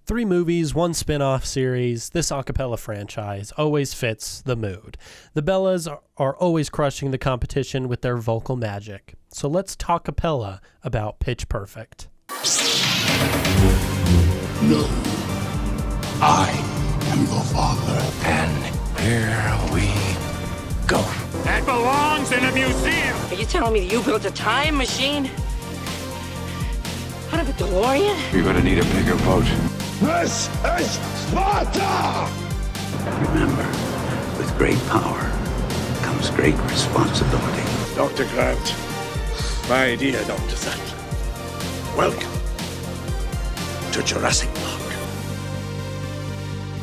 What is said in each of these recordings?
3 movies, 1 spin-off series, this acapella franchise always fits the mood. The Bellas are always crushing the competition with their vocal magic. So let's talk-apella about Pitch Perfect. No, I am the father. And here we go. That belongs in a museum. Are you telling me that you built a time machine? Out of a DeLorean? You're gonna need a bigger boat. This is Sparta! Remember, with great power comes great responsibility. Dr. Grant, my dear Dr. Sattler, welcome to Jurassic Park.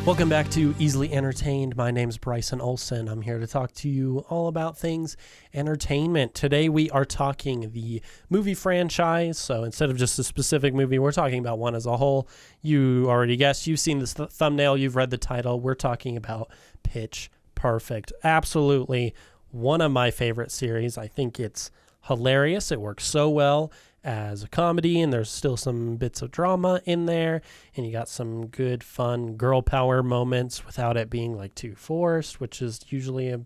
Welcome back to Easily Entertained. My name's Bryson Olson. I'm here to talk to you all about things entertainment. Today we are talking the movie franchise. So instead of just a specific movie, we're talking about one as a whole. You already guessed. You've seen this thumbnail. You've read the title. We're talking about Pitch Perfect. Absolutely one of my favorite series. I think it's hilarious. It works so well as a comedy, and there's still some bits of drama in there, and you got some good, fun girl power moments without it being like too forced, which is usually a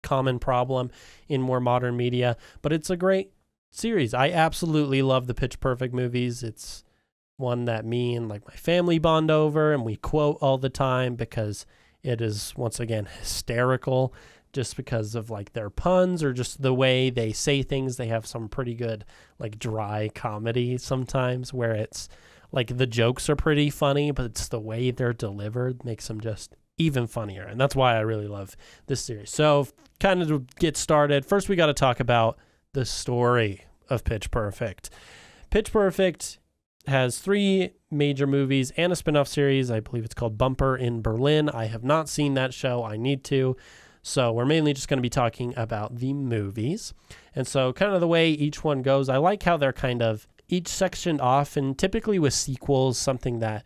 common problem in more modern media. But it's a great series. I absolutely love the Pitch Perfect movies. It's one that me and like my family bond over, and we quote all the time because it is, once again, hysterical. Just because of like their puns or just the way they say things. They have some pretty good like dry comedy sometimes where it's like the jokes are pretty funny, but it's the way they're delivered makes them just even funnier. And that's why I really love this series. So kind of to get started, first we got to talk about the story of Pitch Perfect. Pitch Perfect has 3 major movies and a spin-off series. I believe it's called Bumper in Berlin. I have not seen that show. I need to. So we're mainly just going to be talking about the movies. And so kind of the way each one goes, I like how they're kind of each sectioned off, and typically with sequels, something that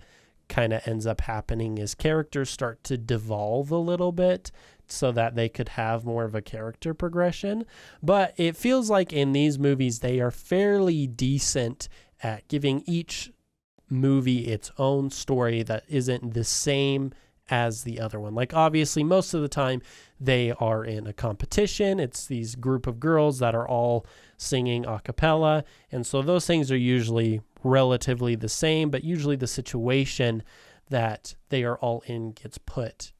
kind of ends up happening is characters start to devolve a little bit so that they could have more of a character progression. But it feels like in these movies, they are fairly decent at giving each movie its own story that isn't the same as the other one. Like obviously most of the time they are in a competition. It's these group of girls that are all singing a cappella. And so those things are usually relatively the same, but usually the situation that they are all in gets put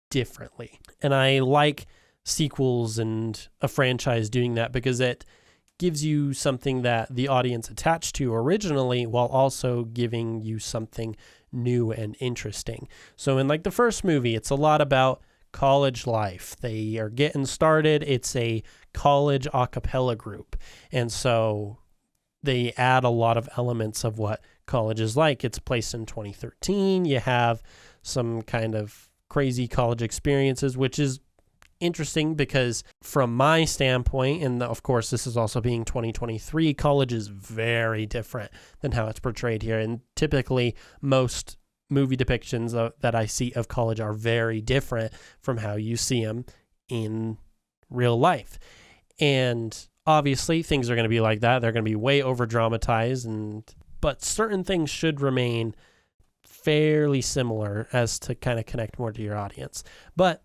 differently. And I like sequels and a franchise doing that because it gives you something that the audience attached to originally while also giving you something new and interesting. So in like the first movie, it's a lot about college life. They are getting started. It's a college a cappella group. And so they add a lot of elements of what college is like. It's placed in 2013. You have some kind of crazy college experiences, which is interesting because from my standpoint, and of course this is also being 2023, college is very different than how it's portrayed here. And typically most movie depictions that I see of college are very different from how you see them in real life. And obviously things are going to be like that. They're going to be way over dramatized, but certain things should remain fairly similar as to kind of connect more to your audience. But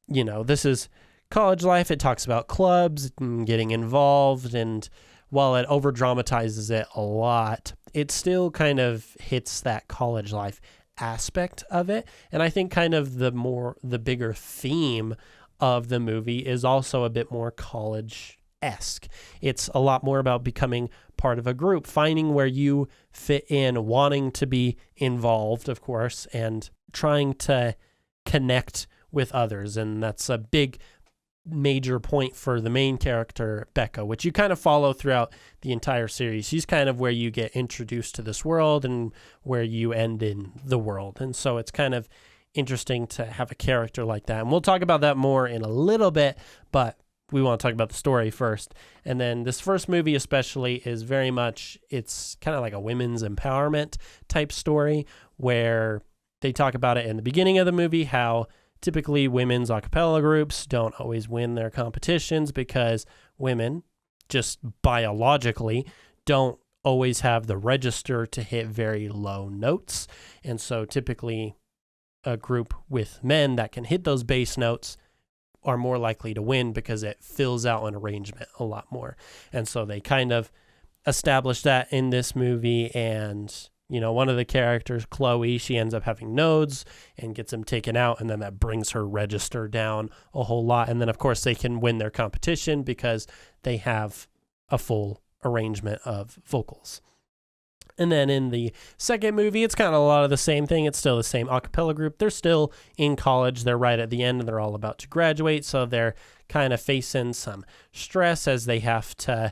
you know, this is college life. It talks about clubs and getting involved. And while it over dramatizes it a lot, it still kind of hits that college life aspect of it. And I think kind of the bigger theme of the movie is also a bit more college-esque. It's a lot more about becoming part of a group, finding where you fit in, wanting to be involved, of course, and trying to connect with others. And that's a big major point for the main character, Becca, which you kind of follow throughout the entire series. She's kind of where you get introduced to this world and where you end in the world. And so it's kind of interesting to have a character like that. And we'll talk about that more in a little bit, but we want to talk about the story first. And then this first movie especially is very much, it's kind of like a women's empowerment type story where they talk about it in the beginning of the movie, how typically women's a cappella groups don't always win their competitions because women just biologically don't always have the register to hit very low notes. And so typically a group with men that can hit those bass notes are more likely to win because it fills out an arrangement a lot more. And so they kind of established that in this movie. And, you know, one of the characters, Chloe, she ends up having nodes and gets them taken out. And then that brings her register down a whole lot. And then, of course, they can win their competition because they have a full arrangement of vocals. And then in the second movie, it's kind of a lot of the same thing. It's still the same a cappella group. They're still in college. They're right at the end and they're all about to graduate. So they're kind of facing some stress as they have to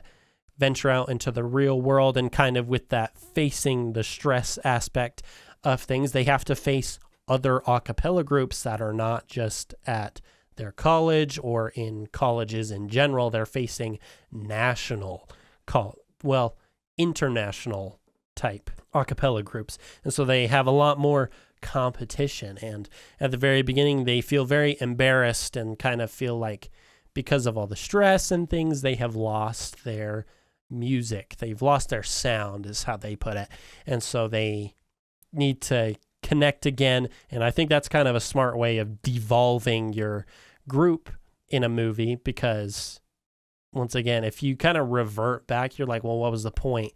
venture out into the real world. And kind of with that facing the stress aspect of things, they have to face other a cappella groups that are not just at their college or in colleges in general. They're facing international type a cappella groups. And so they have a lot more competition. And at the very beginning, they feel very embarrassed and kind of feel like because of all the stress and things, they have lost their music. They've lost their sound is how they put it. And so they need to connect again. And I think that's kind of a smart way of devolving your group in a movie, because once again, if you kind of revert back, you're like, well, what was the point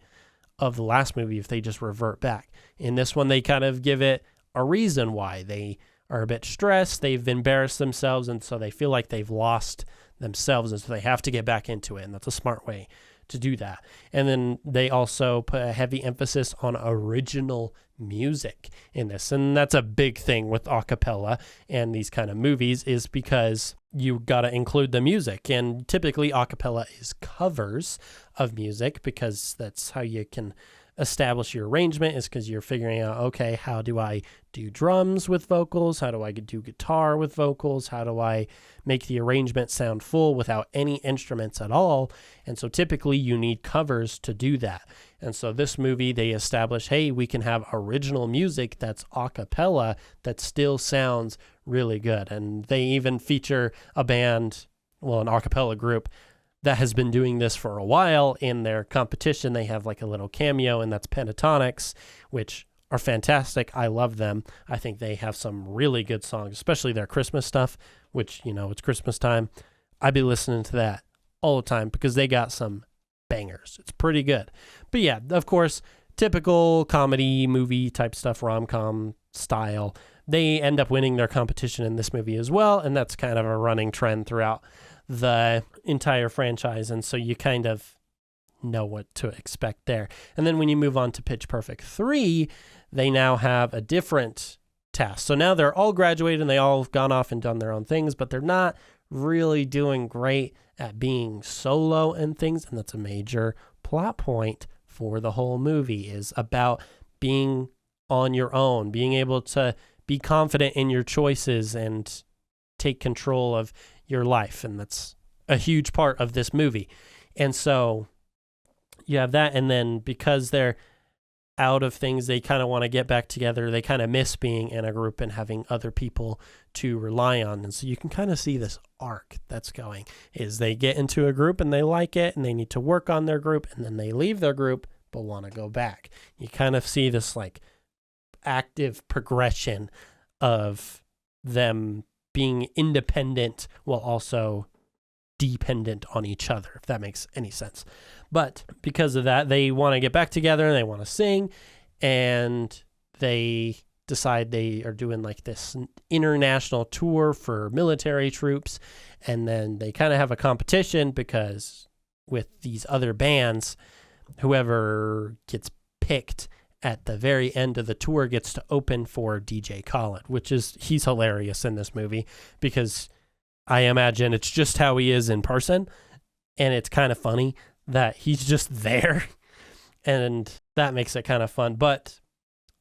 of the last movie if they just revert back? In this one, they kind of give it a reason why. They are a bit stressed, they've embarrassed themselves, and so they feel like they've lost themselves, and so they have to get back into it, and that's a smart way to do that. And then they also put a heavy emphasis on original music in this, and that's a big thing with a cappella and these kind of movies, is because you got to include the music. And typically a cappella is covers of music, because that's how you can establish your arrangement, is because you're figuring out, okay, how do I do drums with vocals? How do I do guitar with vocals? How do I make the arrangement sound full without any instruments at all? And so typically you need covers to do that. And so this movie, they establish, hey, we can have original music that's a cappella that still sounds really good. And they even feature a band, well, an a cappella group that has been doing this for a while. In their competition, they have like a little cameo, and that's Pentatonics, which are fantastic. I love them. I think they have some really good songs, especially their Christmas stuff, which, you know, it's Christmas time. I'd be listening to that all the time because they got some bangers. It's pretty good. But yeah, of course, typical comedy movie type stuff, rom-com style. They end up winning their competition in this movie as well, and that's kind of a running trend throughout the entire franchise, and so you kind of know what to expect there. And then when you move on to Pitch Perfect 3, they now have a different task. So now they're all graduated and they all have gone off and done their own things, but they're not really doing great at being solo and things, and that's a major plot point for the whole movie, is about being on your own, being able to be confident in your choices and take control of your life. And that's a huge part of this movie. And so you have that. And then because they're out of things, they kind of want to get back together. They kind of miss being in a group and having other people to rely on. And so you can kind of see this arc that's going, is they get into a group and they like it and they need to work on their group, and then they leave their group but want to go back. You kind of see this like active progression of them being independent while also dependent on each other, if that makes any sense. But because of that, they want to get back together and they want to sing, and they decide they are doing like this international tour for military troops. And then they kind of have a competition, because with these other bands, whoever gets picked at the very end of the tour gets to open for DJ Khaled, he's hilarious in this movie, because I imagine it's just how he is in person. And it's kind of funny that he's just there, and that makes it kind of fun. But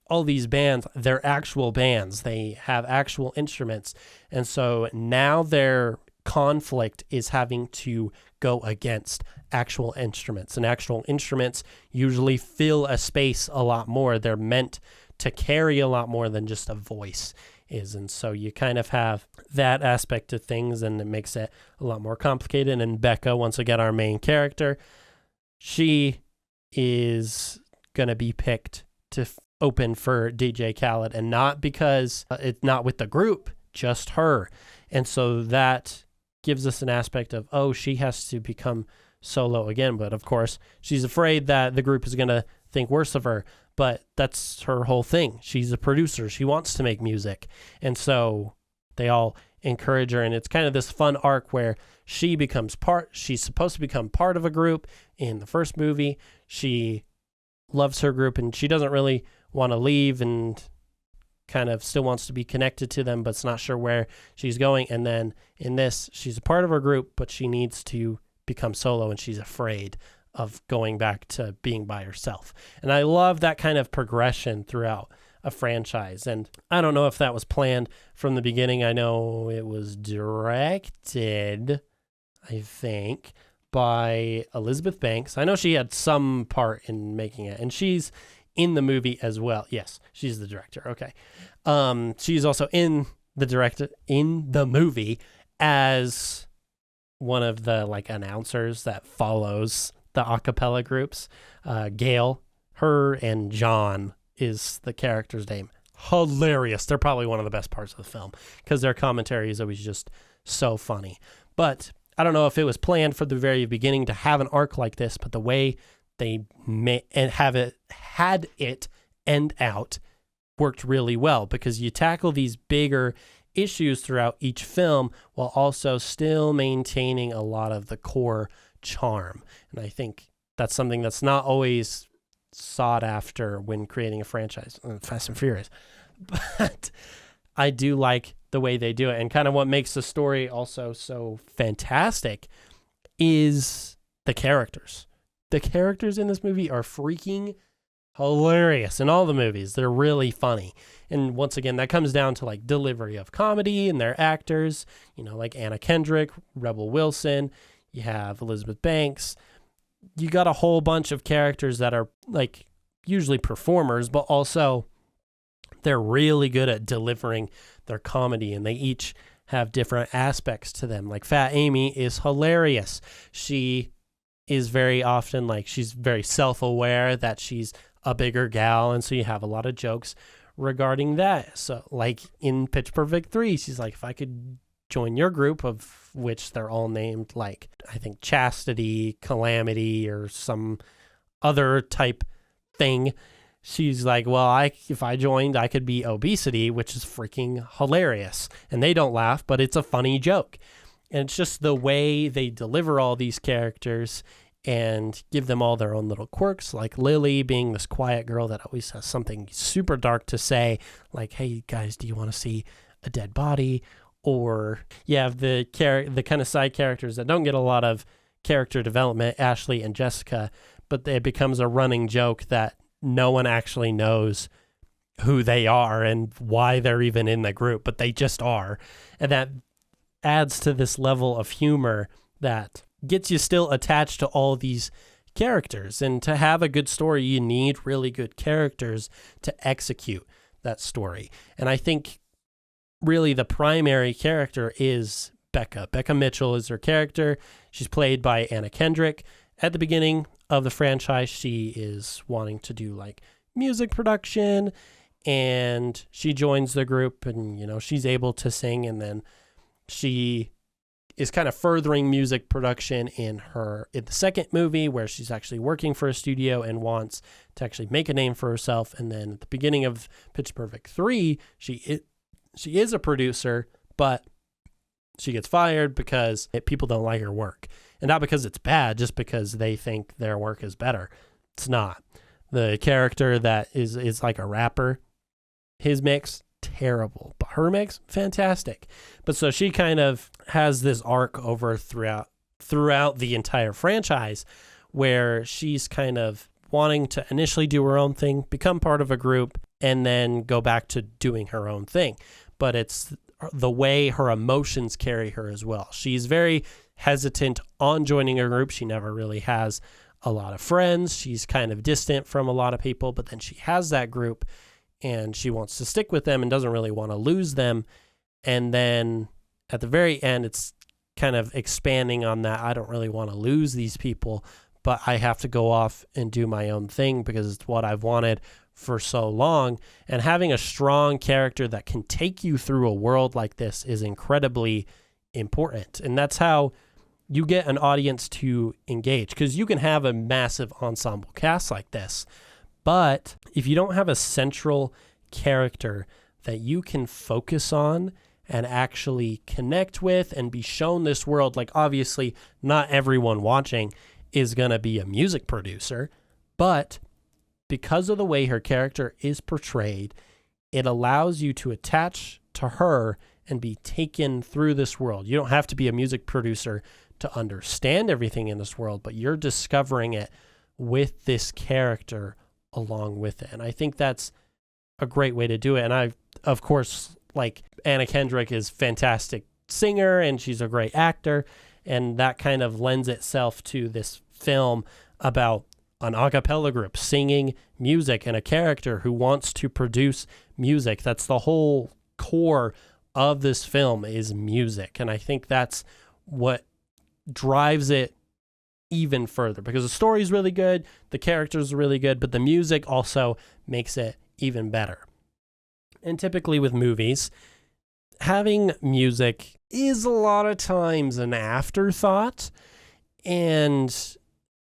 all these bands, they're actual bands. They have actual instruments. And so now their conflict is having to go against actual instruments, and actual instruments usually fill a space a lot more. They're meant to carry a lot more than just a voice is. And so you kind of have that aspect of things, and it makes it a lot more complicated. And Becca, once again, our main character, she is going to be picked to open for DJ Khaled, and not because it's not with the group, just her. And so that gives us an aspect of, oh, she has to become solo again. But of course, she's afraid that the group is going to think worse of her. But that's her whole thing. She's a producer. She wants to make music. And so they all encourage her. And it's kind of this fun arc where she's supposed to become part of a group in the first movie. She loves her group and she doesn't really want to leave and kind of still wants to be connected to them, but's not sure where she's going. And then in this, she's a part of her group, but she needs to become solo and she's afraid of going back to being by herself. And I love that kind of progression throughout a franchise. And I don't know if that was planned from the beginning. I know it was directed, I think, by Elizabeth Banks. I know she had some part in making it, and she's in the movie as well. Yes, she's the director. Okay. She's also in the movie as one of the like announcers that follows the acapella groups. Gail, her and John is the character's name. Hilarious. They're probably one of the best parts of the film because their commentary is always just so funny. But I don't know if it was planned from the very beginning to have an arc like this, but the way they had it end out worked really well because you tackle these bigger issues throughout each film while also still maintaining a lot of the core charm. And I think that's something that's not always sought after when creating a franchise, Fast and Furious. But I do like the way they do it. And kind of what makes the story also so fantastic is the characters. The characters in this movie are freaking hilarious. In all the movies, they're really funny. And once again, that comes down to like delivery of comedy and their actors, like Anna Kendrick, Rebel Wilson, you have Elizabeth Banks. You got a whole bunch of characters that are like usually performers, but also they're really good at delivering their comedy, and they each have different aspects to them. Like Fat Amy is hilarious. She is very often like, she's very self-aware that she's a bigger gal, and so you have a lot of jokes regarding that. So like in Pitch Perfect 3, she's like, if I could join your group, of which they're all named like, I think Chastity, Calamity, or some other type thing. She's like, well, if I joined, I could be Obesity, which is freaking hilarious. And they don't laugh, but it's a funny joke. And it's just the way they deliver all these characters and give them all their own little quirks, like Lily being this quiet girl that always has something super dark to say, like, hey, guys, do you want to see a dead body? Or you have the kind of side characters that don't get a lot of character development, Ashley and Jessica, but it becomes a running joke that no one actually knows who they are and why they're even in the group, but they just are. And that adds to this level of humor that gets you still attached to all these characters. And to have a good story, you need really good characters to execute that story. And I think really the primary character is Becca. Becca Mitchell is her character. She's played by Anna Kendrick. At the beginning of the franchise, she is wanting to do like music production, and she joins the group, and she's able to sing, and then she is kind of furthering music production in the second movie, where she's actually working for a studio and wants to actually make a name for herself. And then at the beginning of Pitch Perfect 3, she is a producer, but she gets fired because people don't like her work. And not because it's bad, just because they think their work is better. It's not. The character that is like a rapper, his mix, terrible. But her mix, fantastic. But so she kind of has this arc over throughout the entire franchise where she's kind of wanting to initially do her own thing, become part of a group, and then go back to doing her own thing. But it's the way her emotions carry her as well. She's very hesitant on joining a group. She never really has a lot of friends. She's kind of distant from a lot of people, but then she has that group and she wants to stick with them and doesn't really want to lose them. And then at the very end, it's kind of expanding on that. I don't really want to lose these people, but I have to go off and do my own thing because it's what I've wanted for so long. And having a strong character that can take you through a world like this is incredibly important. And that's how you get an audience to engage, because you can have a massive ensemble cast like this, but if you don't have a central character that you can focus on and actually connect with and be shown this world, like obviously not everyone watching is going to be a music producer, but because of the way her character is portrayed, it allows you to attach to her and be taken through this world. You don't have to be a music producer to understand everything in this world, but you're discovering it with this character along with it. And I think that's a great way to do it. And I, of course, like Anna Kendrick is a fantastic singer and she's a great actor. And that kind of lends itself to this film about an a cappella group singing music and a character who wants to produce music. That's the whole core of this film, is music. And I think that's what drives it even further, because the story is really good, the characters are really good, but the music also makes it even better. And typically with movies, having music is a lot of times an afterthought, and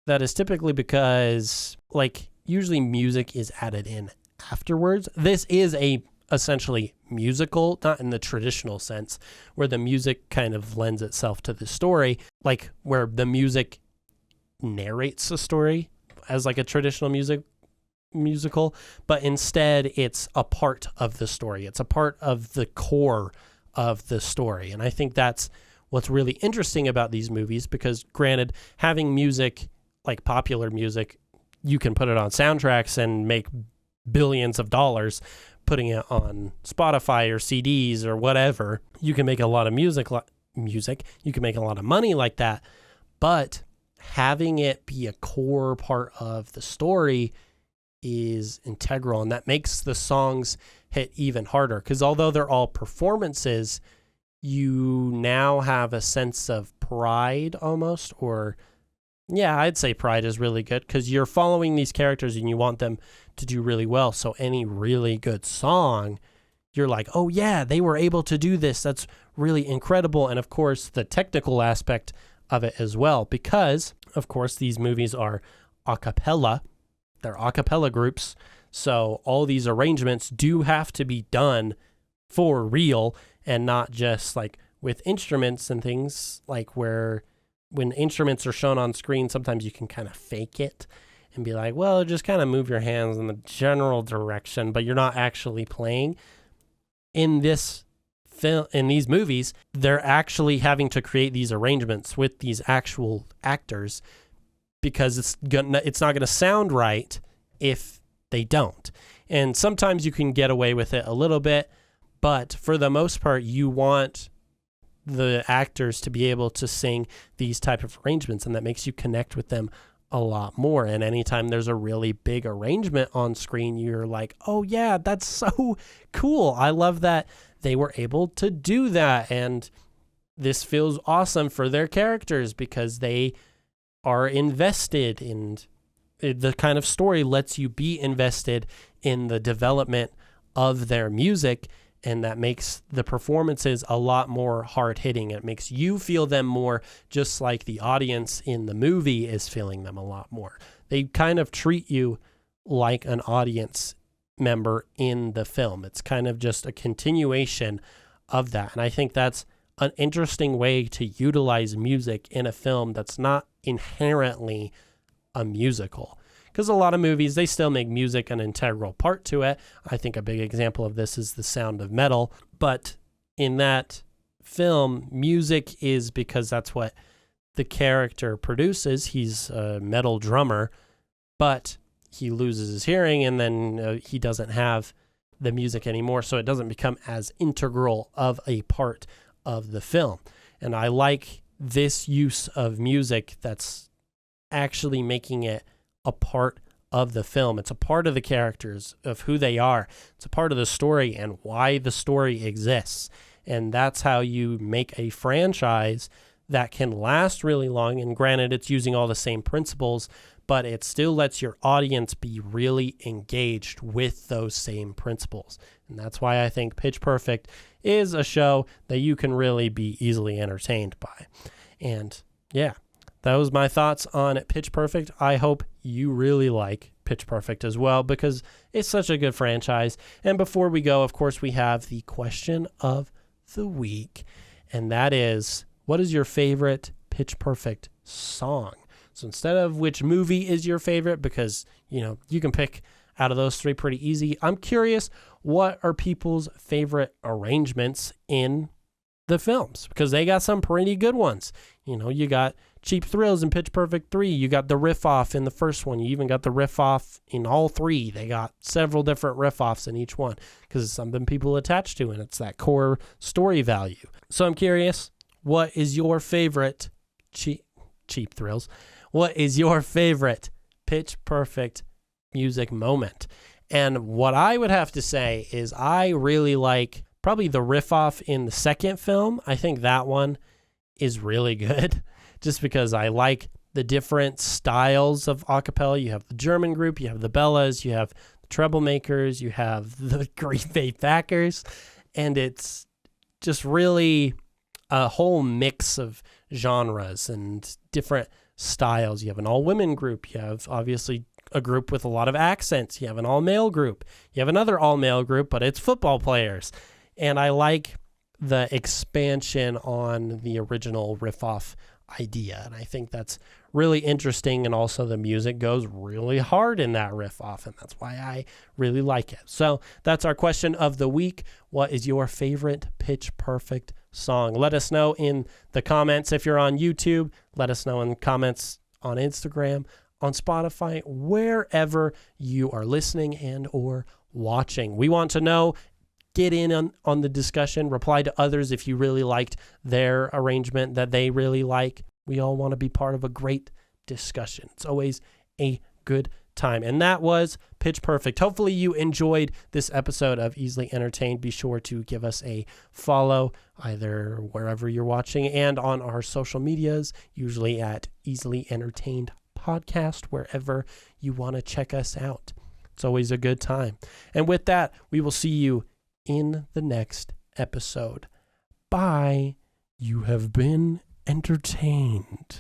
that is typically because, like, usually music is added in afterwards. This is a essentially musical, not in the traditional sense, where the music kind of lends itself to the story, like where the music narrates the story as like a traditional musical, but instead it's a part of the story. It's a part of the core of the story. And I think that's what's really interesting about these movies, because granted, having music, like popular music, you can put it on soundtracks and make billions of dollars. Putting it on Spotify or CDs or whatever, you can make a lot of music, you can make a lot of money like that, but having it be a core part of the story is integral, and that makes the songs hit even harder, because although they're all performances, you now have a sense of pride almost, or yeah, I'd say pride is really good, because you're following these characters and you want them to do really well. So any really good song, you're like, oh yeah, they were able to do this. That's really incredible. And of course, the technical aspect of it as well, because of course, these movies are a cappella. They're a cappella groups. So all these arrangements do have to be done for real, and not just like with instruments and things, like where when instruments are shown on screen, sometimes you can kind of fake it and be like, well, just kind of move your hands in the general direction, but you're not actually playing. In this film, in these movies, they're actually having to create these arrangements with these actual actors, because it's not going to sound right if they don't. And sometimes you can get away with it a little bit, but for the most part, you want the actors to be able to sing these type of arrangements, and that makes you connect with them a lot more. And anytime there's a really big arrangement on screen, you're like, oh yeah, that's so cool. I love that they were able to do that, and this feels awesome for their characters because they are invested in the kind of story, lets you be invested in the development of their music. And that makes the performances a lot more hard-hitting. It makes you feel them more, just like the audience in the movie is feeling them a lot more. They kind of treat you like an audience member in the film. It's kind of just a continuation of that. And I think that's an interesting way to utilize music in a film that's not inherently a musical. Because a lot of movies, they still make music an integral part to it. I think a big example of this is The Sound of Metal. But in that film, music is because that's what the character produces. He's a metal drummer, but he loses his hearing, and then he doesn't have the music anymore, so it doesn't become as integral of a part of the film. And I like this use of music that's actually making it a part of the film. It's a part of the characters, of who they are. It's a part of the story and why the story exists. And that's how you make a franchise that can last really long. And granted, it's using all the same principles, but it still lets your audience be really engaged with those same principles. And that's why I think Pitch Perfect is a show that you can really be easily entertained by. And yeah, that was my thoughts on Pitch Perfect. I hope you really like Pitch Perfect as well, because it's such a good franchise. And before we go, of course, we have the question of the week. And that is, what is your favorite Pitch Perfect song? So instead of which movie is your favorite, because, you can pick out of those three pretty easy, I'm curious, what are people's favorite arrangements in the films? Because they got some pretty good ones. You got Cheap Thrills in Pitch Perfect 3. You got the riff off in the first one. You even got the riff off in all three. They got several different riff offs in each one because it's something people attach to, and it's that core story value. So I'm curious, what is your favorite Cheap Thrills? What is your favorite Pitch Perfect music moment? And what I would have to say is I really like probably the riff off in the second film. I think that one is really good just because I like the different styles of acapella. You have the German group, you have the Bellas, you have the Troublemakers, you have the Green Bay Packers, and it's just really a whole mix of genres and different styles. You have an all-women group. You have obviously a group with a lot of accents. You have an all-male group. You have another all-male group, but it's football players. And I like the expansion on the original riff-off idea. And I think that's really interesting. And also the music goes really hard in that riff-off, and that's why I really like it. So that's our question of the week. What is your favorite Pitch Perfect song? Let us know in the comments if you're on YouTube. Let us know in the comments on Instagram, on Spotify, wherever you are listening and or watching. We want to know. Get in on the discussion. Reply to others if you really liked their arrangement that they really like. We all want to be part of a great discussion. It's always a good time. And that was Pitch Perfect. Hopefully you enjoyed this episode of Easily Entertained. Be sure to give us a follow either wherever you're watching and on our social medias, usually at Easily Entertained Podcast, wherever you want to check us out. It's always a good time. And with that, we will see you in the next episode. Bye. You have been entertained.